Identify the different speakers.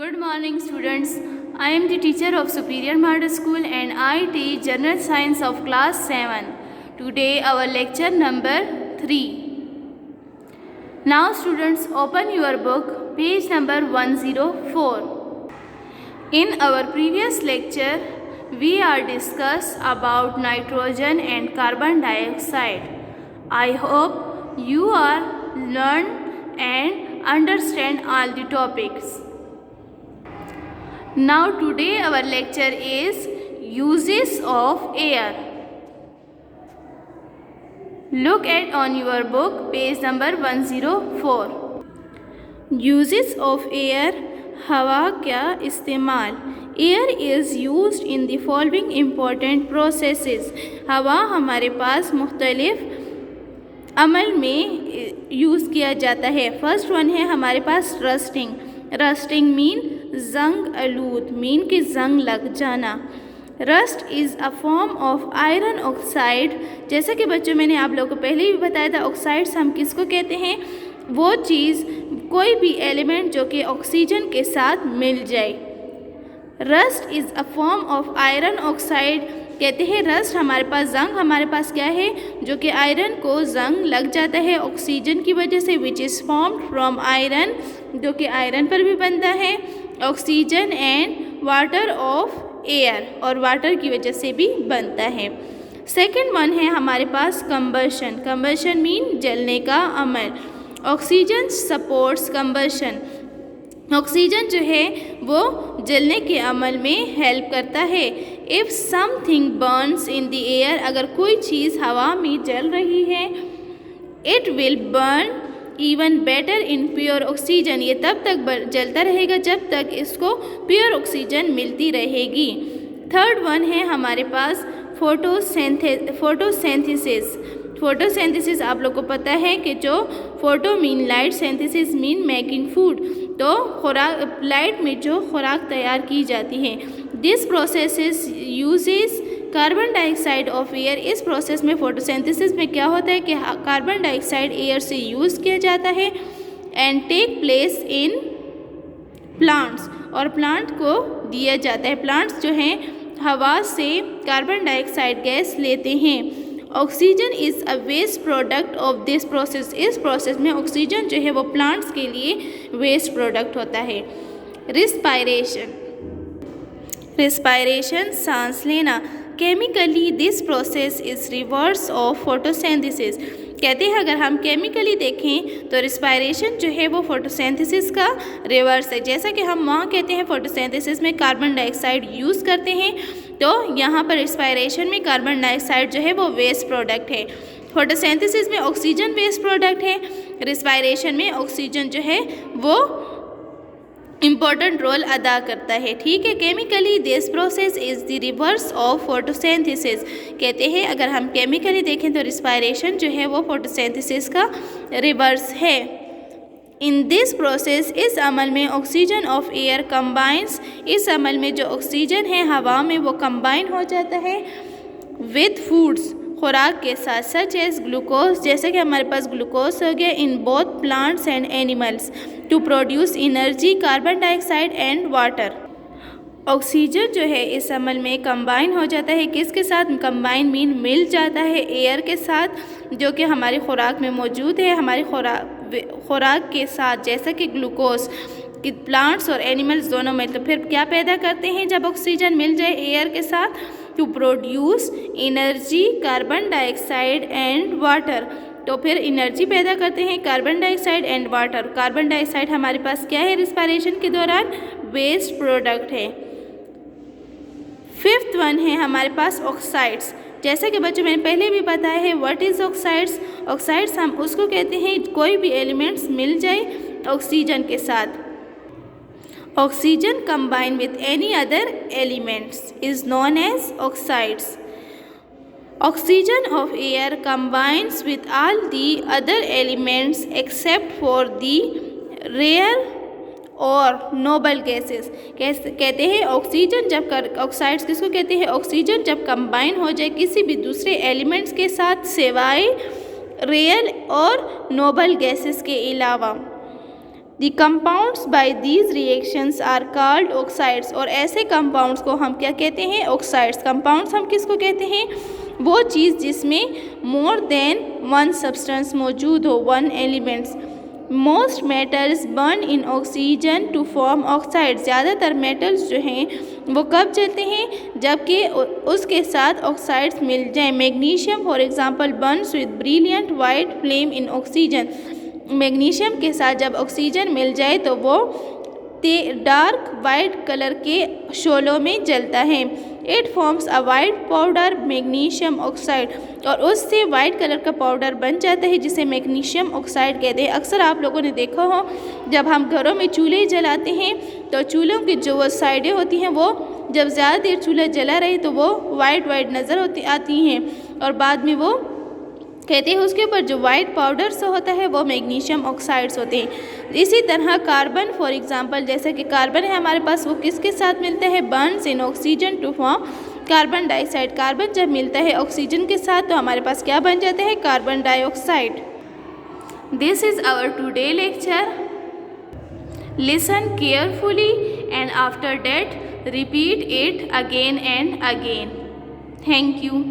Speaker 1: Good morning, students. I am the teacher of Superior Model School and I teach General Science of Class 7. Today, our lecture number 3. Now, students, open your book, page number 104. In our previous lecture, we are discussed about nitrogen and carbon dioxide. I hope you are learned and understand all the topics. Now today our lecture is uses of air. Look at on your book page number 104. Uses of air. हवा का इस्तेमाल. Air is used in the following important processes. हवा हमारे पास मुख्तलिफ अमल में use किया जाता है. फर्स्ट वन है हमारे पास रस्टिंग. रस्टिंग मीन जंग आलूद, मीन कि जंग लग जाना. Rust is a form of iron oxide. जैसा कि बच्चों मैंने आप लोगों को पहले भी बताया था, ऑक्साइड्स हम किसको कहते हैं? वो चीज़, कोई भी एलिमेंट जो कि ऑक्सीजन के साथ मिल जाए. Rust is a form of iron oxide. कहते हैं रस्ट हमारे पास जंग हमारे पास क्या है? जो कि आयरन को जंग लग जाता है ऑक्सीजन की वजह से, which is formed from iron, जो कि आयरन पर भी बनता है, oxygen and water of air, और वाटर की वजह से भी बनता है. सेकेंड वन है हमारे पास कंबशन. कंबशन मीन जलने का अमल. Oxygen supports combustion. ऑक्सीजन जो है वो जलने के अमल में हेल्प करता है. If something Burns in the air, अगर कोई चीज़ हवा में जल रही है, it will burn even better in pure oxygen. ये तब तक जलता रहेगा जब तक इसको प्योर ऑक्सीजन मिलती रहेगी. थर्ड वन है हमारे पास फोटोसिंथेसिस. फोटोसिंथेसिस आप लोग को पता है कि जो photo mean light, synthesis mean making food, तो खुराक, लाइट में जो खुराक तैयार की जाती है. This process uses carbon dioxide of air. इस प्रोसेस में फोटोसिंथेसिस में क्या होता है कि कार्बन डाइऑक्साइड एयर से यूज़ किया जाता है and take place in plants, और प्लांट को दिया जाता है. प्लांट्स जो हैं हवा से कार्बन डाइऑक्साइड गैस लेते हैं. Oxygen is a waste product of this process. इस प्रोसेस में ऑक्सीजन जो है वो प्लांट्स के लिए वेस्ट प्रोडक्ट होता है. रिस्पायरेशन. रिस्पायरेशन सांस लेना. Chemically this process is reverse of photosynthesis. कहते हैं अगर हम केमिकली देखें तो रिस्पायरेशन जो है वो फोटोसिंथेसिस का रिवर्स है. जैसा कि हम वहाँ कहते हैं फोटोसिंथेसिस में कार्बन डाइऑक्साइड यूज़ करते हैं, तो यहाँ पर रिस्पायरेशन में कार्बन डाइऑक्साइड जो है वो वेस्ट प्रोडक्ट है. फोटोसिंथेसिस में ऑक्सीजन वेस्ट प्रोडक्ट है, रिस्पायरेशन में ऑक्सीजन जो है वो इम्पोर्टेंट रोल अदा करता है. ठीक है. Chemically this process is the reverse of photosynthesis. कहते हैं अगर हम केमिकली देखें तो रिस्पायरेशन जो है वो फोटोसिंथेसिस का रिवर्स है. इन दिस प्रोसेस, इस अमल में ऑक्सीजन ऑफ एयर कंबाइंस. इस अमल में जो ऑक्सीजन है हवा में वो कंबाइन हो जाता है विथ फूड्स, खुराक के साथ, सच एज ग्लूकोज, जैसे कि हमारे पास ग्लूकोज हो गया, in both plants and animals, to produce energy, carbon dioxide and water. Oxygen जो है इस अमल में कंबाइन हो जाता है. किसके साथ कंबाइन मीन मिल जाता है? एयर के साथ, जो कि हमारी खुराक में मौजूद है. हमारी खुराक के साथ जैसा कि ग्लूकोज कि प्लांट्स और एनिमल्स दोनों में, तो फिर क्या पैदा करते हैं जब ऑक्सीजन मिल जाए एयर के साथ? To produce energy, carbon dioxide and water. तो फिर एनर्जी पैदा करते हैं carbon dioxide and water. Carbon dioxide हमारे पास क्या है? रिस्पायरेशन के दौरान वेस्ट प्रोडक्ट है. फिफ्थ वन है हमारे पास ऑक्साइड्स. जैसा कि बच्चों मैंने पहले भी बताया है, व्हाट इज़ ऑक्साइड्स? ऑक्साइड्स हम उसको कहते हैं कोई भी एलिमेंट्स मिल जाए ऑक्सीजन के साथ. Oxygen combine with any other elements is known as oxides. Oxygen of air combines with all the other elements except for the rare और नोबल गैसेस. कहते हैं ऑक्सीजन जब ऑक्साइड्स किसको कहते हैं? ऑक्सीजन जब कंबाइन हो जाए किसी भी दूसरे एलिमेंट्स के साथ सिवाय रेयर और नोबल गैसेस के अलावा. The compounds by these reactions are called oxides. और ऐसे कंपाउंड्स को हम क्या कहते हैं? ऑक्साइड्स। कंपाउंड्स हम किसको कहते हैं? वो चीज़ जिसमें मोर देन वन सब्सटेंस मौजूद हो, one elements. Most metals burn in oxygen to form oxide. ज़्यादातर मेटल्स जो हैं वो कब जलते हैं? जबकि उसके साथ ऑक्साइड्स मिल जाएं। Magnesium for example Burns with brilliant white flame in oxygen. Magnesium के साथ जब ऑक्सीजन मिल जाए तो वो डार्क वाइट कलर के शोलों में जलता है। It forms a white powder magnesium oxide. और उससे वाइट कलर का पाउडर बन जाता है जिसे मैग्नीशियम ऑक्साइड कहते हैं। अक्सर आप लोगों ने देखा हो जब हम घरों में चूल्हे जलाते हैं तो चूल्हों की जो वो साइडें होती हैं वो जब ज़्यादा देर चूल्हा जला रहे तो वो वाइट नज़र आती हैं और बाद में वो कहते हैं उसके ऊपर जो वाइट पाउडर से होता है वो मैग्नीशियम ऑक्साइड्स होते हैं। इसी तरह कार्बन फॉर एग्जांपल, जैसे कि कार्बन है हमारे पास, वो किसके साथ मिलता है? Burns in oxygen to form carbon dioxide. Carbon जब मिलता है ऑक्सीजन के साथ तो हमारे पास क्या बन जाता है? Carbon dioxide. This is our today lecture. Listen carefully and after that repeat it again and again. Thank you.